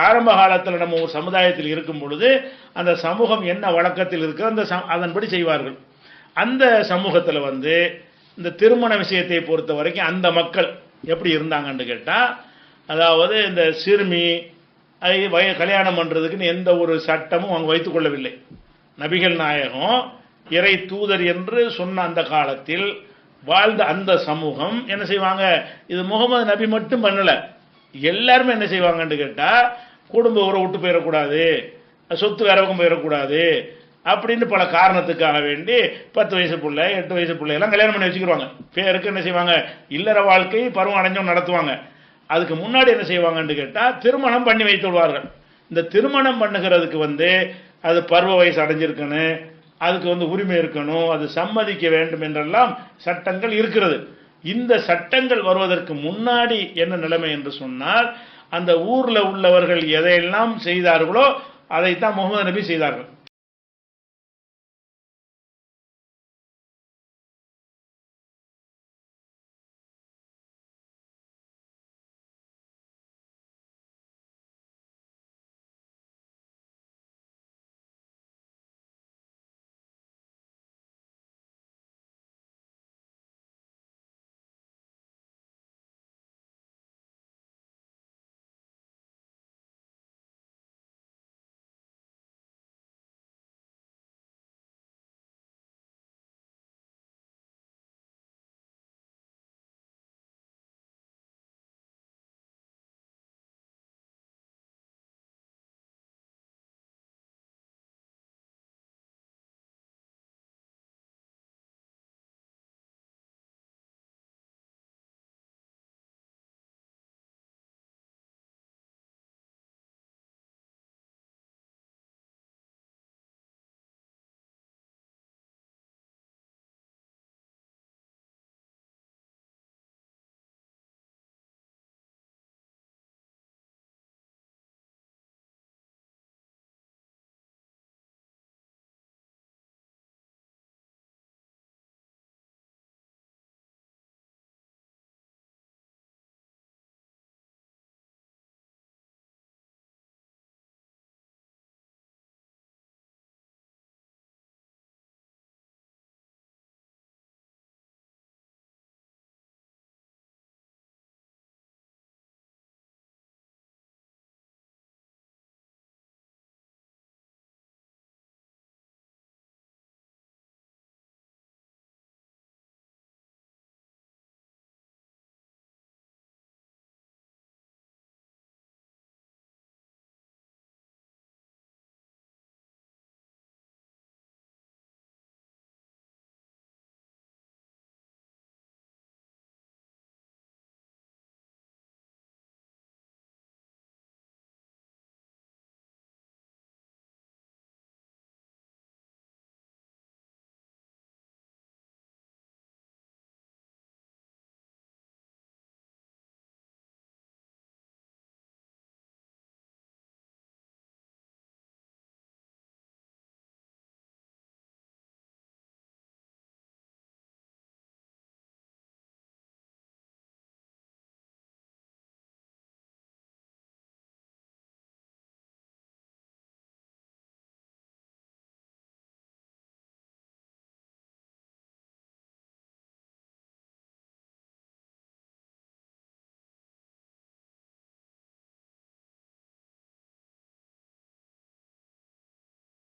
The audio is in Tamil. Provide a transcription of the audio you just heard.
ஆரம்ப காலத்தில் நம்ம ஒரு சமுதாயத்தில் இருக்கும் பொழுது அந்த சமூகம் என்ன வழக்கத்தில் இருக்கு அந்த அதன்படி செய்வார்கள். அந்த சமூகத்தில் இந்த திருமண விஷயத்தை பொறுத்த வரைக்கும் அந்த மக்கள் எப்படி இருந்தாங்கன்னு கேட்டால், அதாவது இந்த சிறுமி கல்யாணம் பண்ணுறதுக்குன்னு எந்த ஒரு சட்டமும் அவங்க வைத்துக் கொள்ளவில்லை. நபிகள் நாயகம் இறை தூதர் என்று சொன்ன அந்த காலத்தில் வாழ்ந்த அந்த சமூகம் என்ன செய்வாங்க, இது முகமது நபி மட்டும் பண்ணல, எல்லாருமே என்ன செய்வாங்கன்னு கேட்டா, குடும்ப உறவு விட்டு போயிடக்கூடாது, சொத்து வேற பக்கம் போயிடக்கூடாது அப்படின்னு பல காரணத்துக்காக வேண்டி 10 வயசு பிள்ளை 8 வயசு பிள்ளை எல்லாம் கல்யாணம் பண்ணி வச்சுக்கிடுவாங்க. பேருக்கு என்ன செய்வாங்க, இல்லற வாழ்க்கை பருவம் அடைஞ்சவங்க நடத்துவாங்க. அதுக்கு முன்னாடி என்ன செய்வாங்கன்னு கேட்டா, திருமணம் பண்ணி வைத்து விடுவார்கள். இந்த திருமணம் பண்ணுகிறதுக்கு அது பருவ வயசு அடைஞ்சிருக்கணும், அதுக்கு உரிமை இருக்கணும், அது சம்மதிக்க வேண்டும் என்றெல்லாம் சட்டங்கள் இருக்கிறது. இந்த சட்டங்கள் வருவதற்கு முன்னாடி என்ன நிலைமை என்று சொன்னால், அந்த ஊர்ல உள்ளவர்கள் எதையெல்லாம் செய்தார்களோ அதைத்தான் முகமது நபி செய்தார்கள்.